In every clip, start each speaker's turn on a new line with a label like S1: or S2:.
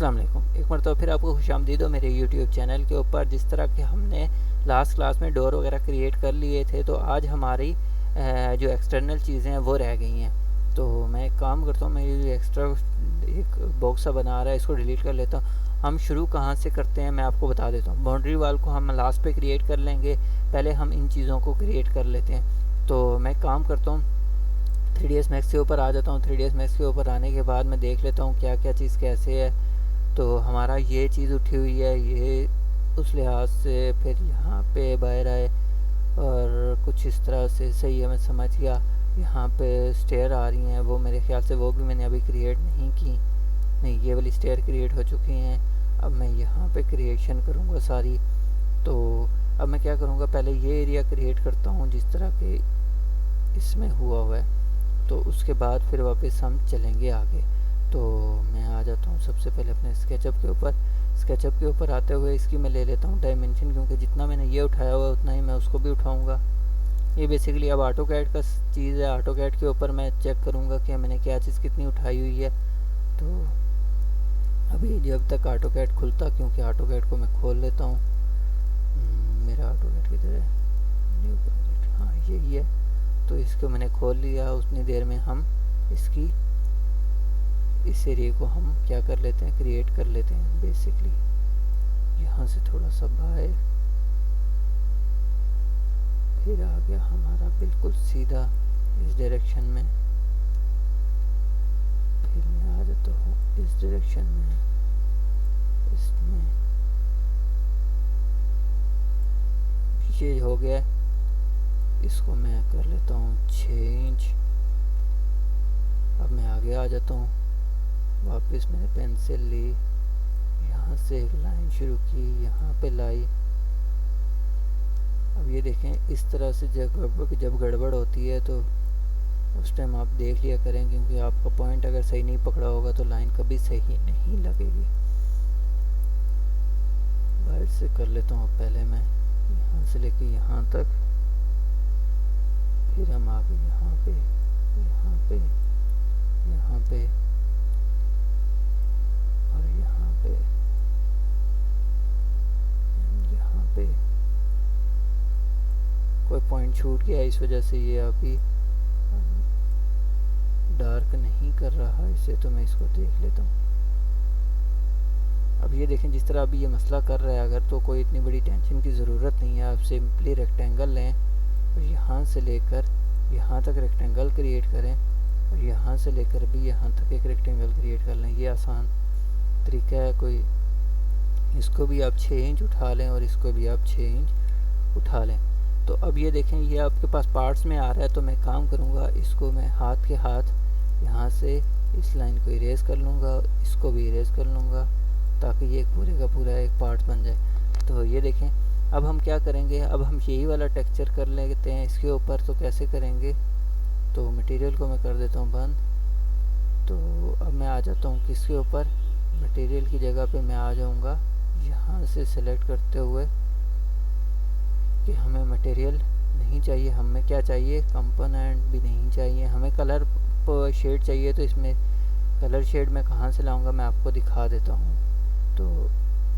S1: अस्सलाम वालेकुम। एक मरतबा फिर आपको खुशामदीद हो मेरे यूट्यूब चैनल के ऊपर। जिस तरह के हमने लास्ट क्लास में डोर वगैरह क्रिएट कर लिए थे, तो आज हमारी जो एक्सटर्नल चीज़ें हैं वो रह गई हैं। तो मैं एक काम करता हूँ, मैं ये एक्स्ट्रा एक बॉक्स सा बना रहा है, इसको डिलीट कर लेता हूँ। हम शुरू कहाँ से करते हैं मैं आपको बता देता हूँ। बाउंड्री वाल को हम लास्ट पे क्रिएट कर लेंगे, पहले हम इन चीज़ों को क्रिएट कर लेते हैं। तो मैं काम करता हूँ, 3ds Max के ऊपर आ जाता हूँ। 3ds Max के ऊपर आने के बाद मैं देख लेता हूँ क्या क्या चीज़ कैसे है। तो हमारा ये चीज़ उठी हुई है, ये उस लिहाज से फिर यहाँ पे बाहर आए और कुछ इस तरह से सही है, मैं समझ गया। यहाँ पे स्टेयर आ रही हैं, वो मेरे ख्याल से वो भी मैंने अभी क्रिएट नहीं की। नहीं, ये वाली स्टेयर क्रिएट हो चुकी हैं। अब मैं यहाँ पे क्रिएशन करूँगा सारी। तो अब मैं क्या करूँगा, पहले ये एरिया क्रिएट करता हूँ जिस तरह के इसमें हुआ है, तो उसके बाद फिर वापस हम चलेंगे आगे। तो मैं आ जाता हूँ सबसे पहले अपने स्केचअप के ऊपर। स्केचअप के ऊपर आते हुए इसकी मैं ले लेता हूँ डायमेंशन, क्योंकि जितना मैंने ये उठाया हुआ है उतना ही मैं उसको भी उठाऊँगा। ये बेसिकली अब ऑटोकैड का चीज़ है। ऑटोकैड के ऊपर मैं चेक करूँगा कि मैंने क्या चीज़ कितनी उठाई हुई है। तो अभी जब तक ऑटोकैड खुलता, क्योंकि ऑटोकैड को मैं खोल लेता हूँ। मेरा ऑटोकैड किधर है? न्यू प्रोजेक्ट, हाँ यही है। तो इसको मैंने खोल लिया। उतनी देर में हम इसकी इस एरिया को हम क्या कर लेते हैं, क्रिएट कर लेते हैं। बेसिकली यहाँ से थोड़ा सा बाहर, फिर आ गया हमारा बिल्कुल सीधा इस डायरेक्शन में। फिर मैं आ जाता हूँ इस डायरेक्शन में, इसमें ये हो गया। इसको मैं कर लेता हूँ चेंज। अब मैं आगे आ जाता हूँ, वापस मैंने पेंसिल ली, यहाँ से एक लाइन शुरू की, यहाँ पे लाई। अब ये देखें, इस तरह से जब गड़बड़ होती है तो उस टाइम आप देख लिया करें, क्योंकि आपका पॉइंट अगर सही नहीं पकड़ा होगा तो लाइन कभी सही नहीं लगेगी। बाहर से कर लेता हूँ पहले मैं, यहाँ से लेके यहाँ तक, फिर हम आगे यहाँ पे, यहाँ पे, यहाँ पे और यहाँ पे, यहाँ पे। कोई पॉइंट छूट गया, इस वजह से ये अभी डार्क नहीं कर रहा इसे, तो मैं इसको देख लेता हूँ। अब ये देखें, जिस तरह अभी ये मसला कर रहा है, अगर तो कोई इतनी बड़ी टेंशन की ज़रूरत नहीं है। आप सिंपली रेक्टेंगल लें और यहाँ से लेकर यहाँ तक रेक्टेंगल क्रिएट करें, और यहाँ से लेकर भी यहाँ तक एक रेक्टेंगल क्रिएट कर लें। ये आसान तरीका है। कोई इसको भी आप 6 इंच उठा लें और इसको भी आप 6 इंच उठा लें। तो अब ये देखें, ये आपके पास पार्ट्स में आ रहा है। तो मैं काम करूँगा, इसको मैं हाथ के हाथ यहाँ से इस लाइन को इरेज कर लूँगा, इसको भी इरेज कर लूँगा, ताकि ये पूरे का पूरा एक पार्ट बन जाए। तो ये देखें, अब हम क्या करेंगे, अब हम यही वाला टेक्सचर कर लेते हैं इसके ऊपर। तो कैसे करेंगे, तो मटेरियल को मैं कर देता हूँ बंद। तो अब मैं आ जाता हूँ किसके ऊपर, मटेरियल की जगह पे मैं आ जाऊँगा, यहाँ से सिलेक्ट करते हुए कि हमें मटेरियल नहीं चाहिए, हमें क्या चाहिए, कंपोनेंट भी नहीं चाहिए, हमें कलर शेड चाहिए। तो इसमें कलर शेड मैं कहाँ से लाऊँगा, मैं आपको दिखा देता हूँ। तो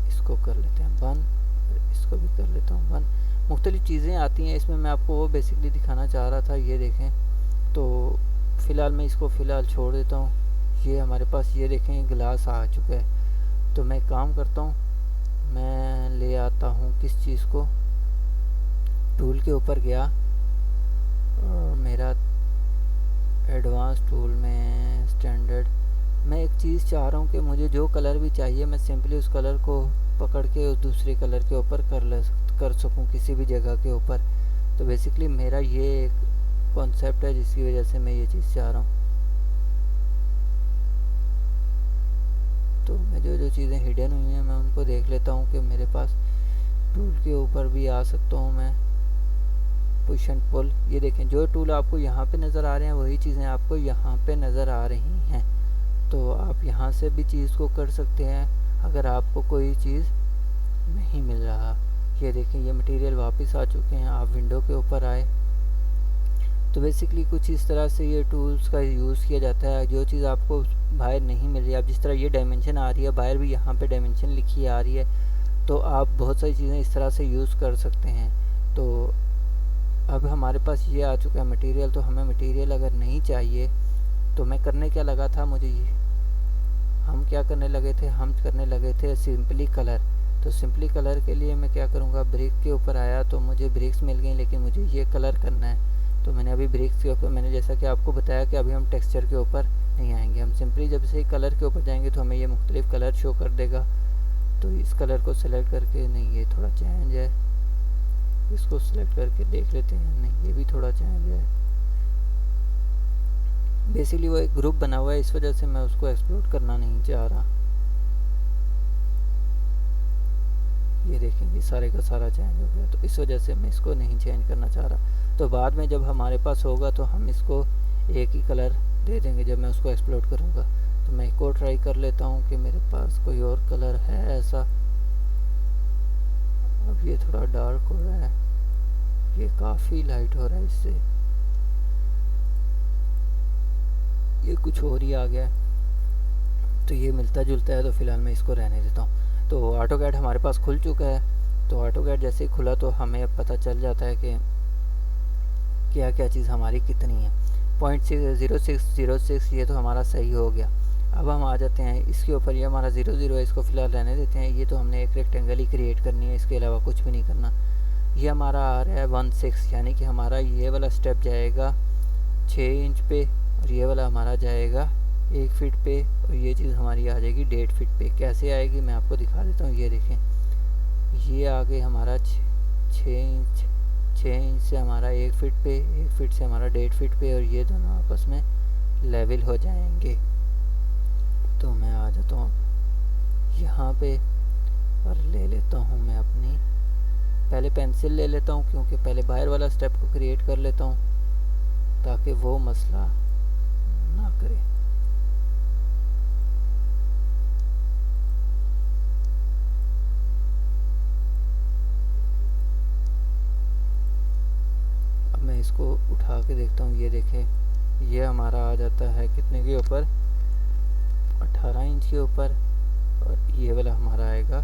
S1: इसको कर लेते हैं बंद, इसको भी कर लेता हूँ बंद। मुख्तलिफ़ चीज़ें आती हैं इसमें, मैं आपको वो बेसिकली दिखाना चाह रहा था। ये देखें, तो फ़िलहाल मैं इसको फ़िलहाल छोड़ देता हूँ। ये हमारे पास ये देखें ग्लास आ चुका है। तो मैं काम करता हूँ, मैं ले आता हूँ किस चीज़ को, टूल के ऊपर गया और मेरा एडवांस टूल में स्टैंडर्ड, मैं एक चीज़ चाह रहा हूँ कि मुझे जो कलर भी चाहिए मैं सिंपली उस कलर को पकड़ के उस दूसरे कलर के ऊपर कर सकूँ किसी भी जगह के ऊपर। तो बेसिकली मेरा ये एक कॉन्सेप्ट है जिसकी वजह से मैं ये चीज़ चाह रहा हूँ। तो मैं जो चीज़ें हिडन हुई हैं मैं उनको देख लेता हूँ कि मेरे पास टूल के ऊपर भी आ सकता हूँ मैं, पुश एंड पुल। ये देखें, जो टूल आपको यहाँ पे नज़र आ रहे हैं वही चीज़ें आपको यहाँ पे नज़र आ रही हैं। तो आप यहाँ से भी चीज़ को कर सकते हैं अगर आपको कोई चीज़ नहीं मिल रहा। ये देखें, ये मटेरियल वापस आ चुके हैं। आप विंडो के ऊपर आए तो बेसिकली कुछ इस तरह से ये टूल्स का यूज़ किया जाता है। जो चीज़ आपको बाहर नहीं मिल रही, आप जिस तरह ये डायमेंशन आ रही है, बाहर भी यहाँ पे डायमेंशन लिखी आ रही है, तो आप बहुत सारी चीज़ें इस तरह से यूज़ कर सकते हैं। तो अब हमारे पास ये आ चुका है मटेरियल। तो हमें मटेरियल अगर नहीं चाहिए तो मैं करने क्या लगा था, हम क्या करने लगे थे, हम करने लगे थे सिंपली कलर। तो सिंपली कलर के लिए मैं क्या करूँगा, ब्रिक के ऊपर आया तो मुझे ब्रिक्स मिल गई, लेकिन मुझे ये कलर करना है। तो मैंने अभी ब्रिक्स के ऊपर, मैंने जैसा कि आपको बताया कि अभी हम टेक्सचर के ऊपर नहीं आएंगे, हम सिंपली जब से कलर के ऊपर जाएंगे तो हमें ये मुख्तलिफ कलर शो कर देगा। तो इस कलर को सिलेक्ट करके, नहीं ये थोड़ा चेंज है, इसको सिलेक्ट करके देख लेते हैं, नहीं ये भी थोड़ा चेंज है। बेसिकली वो एक ग्रुप बना हुआ है, इस वजह से मैं उसको एक्सप्लोर करना नहीं चाह रहा। ये देखें, ये सारे का सारा चेंज हो गया, तो इस वजह से मैं इसको नहीं चेंज करना चाह रहा। तो बाद में जब हमारे पास होगा तो हम इसको एक ही कलर दे देंगे जब मैं उसको एक्सप्लोर करूँगा। तो मैं एक और ट्राई कर लेता हूँ कि मेरे पास कोई और कलर है ऐसा। अब ये थोड़ा डार्क हो रहा है, ये काफ़ी लाइट हो रहा है, इससे ये कुछ और ही आ गया है। तो ये मिलता जुलता है, तो फ़िलहाल मैं इसको रहने देता हूँ। तो ऑटोकैड हमारे पास खुल चुका है। तो ऑटोकैड जैसे ही खुला तो हमें अब पता चल जाता है कि क्या क्या चीज़ हमारी कितनी है। 0.0606 ये तो हमारा सही हो गया। अब हम आ जाते हैं इसके ऊपर, ये हमारा 00 है, इसको फ़िलहाल रहने देते हैं। ये तो हमने एक रेक्टेंगल ही क्रिएट करनी है, इसके अलावा कुछ भी नहीं करना। ये हमारा आ रहा है 16, यानी कि हमारा ये वाला स्टेप जाएगा 6 इंच पे, और ये वाला हमारा जाएगा 1 फीट पे, और ये चीज़ हमारी आ जाएगी 1.5 फीट पे। कैसे आएगी मैं आपको दिखा देता हूँ। ये देखें, ये आ गए हमारा 6 इंच, 6 इंच से हमारा 1 फीट पे, 1 फीट से हमारा 1.5 फीट पे, और ये दोनों आपस में लेवल हो जाएंगे। तो मैं आ जाता हूँ यहाँ पे और ले लेता हूँ मैं अपनी, पहले पेंसिल ले लेता हूँ, क्योंकि पहले बाहर वाला स्टेप को क्रिएट कर लेता हूँ ताकि वो मसला ना करे। अब मैं इसको उठा के देखता हूँ। ये देखें, ये हमारा आ जाता है कितने के ऊपर, 18 इंच के ऊपर, और ये वाला हमारा आएगा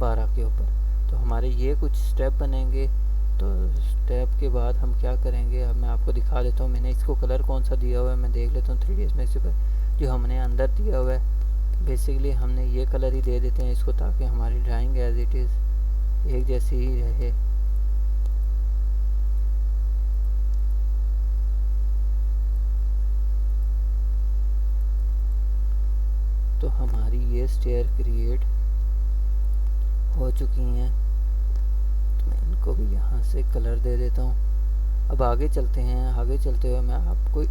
S1: 12 के ऊपर। तो हमारे ये कुछ स्टेप बनेंगे। तो स्टेप के बाद हम क्या करेंगे, अब मैं आपको दिखा देता हूँ। मैंने इसको कलर कौन सा दिया हुआ है मैं देख लेता हूँ 3ds मैक्स पर, जो हमने अंदर दिया हुआ है। बेसिकली हमने ये कलर ही दे देते हैं इसको, ताकि हमारी ड्राइंग एज इट इज़ एक जैसी ही रहे। तो हमारी ये स्टेयर क्रिएट हो चुकी हैं। तो मैं इनको भी यहाँ से कलर दे देता हूँ। अब आगे चलते हैं। आगे चलते हुए मैं आपको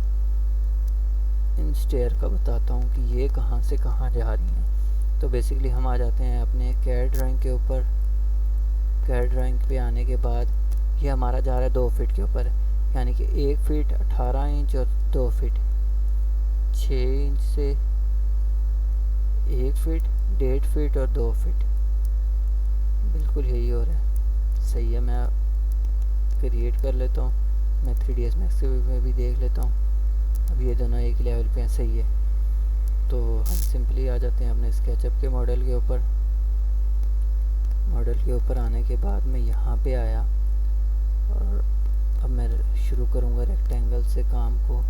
S1: इन स्टेयर का बताता हूँ कि ये कहाँ से कहाँ जा रही हैं। तो बेसिकली हम आ जाते हैं अपने कैड ड्राइंग के ऊपर। कैड ड्राइंग पे आने के बाद ये हमारा जा रहा है 2 फीट के ऊपर, यानी कि 1 फीट 18 इंच और 2 फीट 6 इंच से 1 फीट 1.5 फीट और 2 फीट। बिल्कुल यही हो रहा है, सही है। मैं क्रिएट कर लेता हूँ, मैं 3ds मैक्स में भी देख लेता हूँ। अब ये दोनों एक लेवल पे हैं, सही है। तो हम सिंपली आ जाते हैं अपने स्केचअप के मॉडल के ऊपर। मॉडल के ऊपर आने के बाद मैं यहाँ पे आया, और अब मैं शुरू करूँगा रेक्टेंगल से काम को।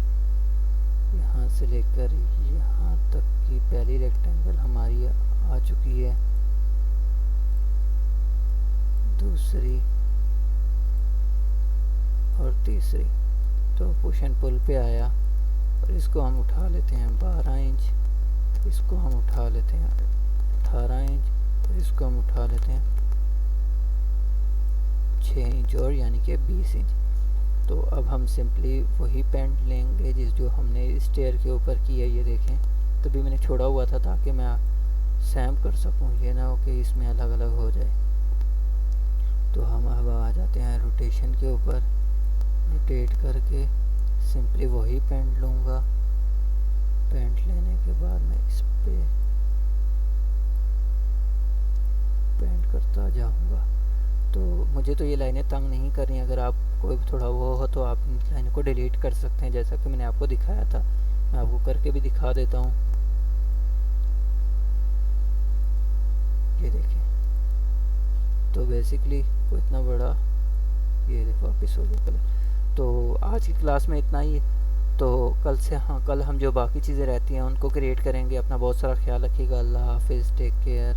S1: यहाँ से लेकर यहाँ तक की पहली रेक्टेंगल हमारी आ चुकी है, दूसरी और तीसरी। तो पुश एंड पुल पे आया, और इसको हम उठा लेते हैं 12 इंच, इसको हम उठा लेते हैं 18 इंच, और इसको हम उठा लेते हैं 6 इंच, और यानी कि 20 इंच। तो अब हम सिंपली वही पेंट लेंगे जो हमने स्टेयर के ऊपर की है। ये देखें, तभी मैंने छोड़ा हुआ था ताकि मैं सैम कर सकूं, ये ना हो कि इसमें अलग अलग हो जाए। तो हम अब आ जाते हैं रोटेशन के ऊपर। रोटेट करके सिंपली वही पेंट लूँगा। पेंट लेने के बाद मैं इस पे पेंट करता जाऊँगा। तो मुझे तो ये लाइनें तंग नहीं कर रही। अगर आप कोई थोड़ा वो हो तो आप इन लाइन को डिलीट कर सकते हैं, जैसा कि मैंने आपको दिखाया था। मैं आपको करके भी दिखा देता हूँ। ये देखिए, तो बेसिकली कोई इतना बड़ा, ये देखो वापस हो गया कलर। तो आज की क्लास में इतना ही। तो कल से, हाँ, कल हम जो बाकी चीज़ें रहती हैं उनको क्रिएट करेंगे। अपना बहुत सारा ख्याल रखिएगा। अल्लाह हाफिज़, टेक केयर।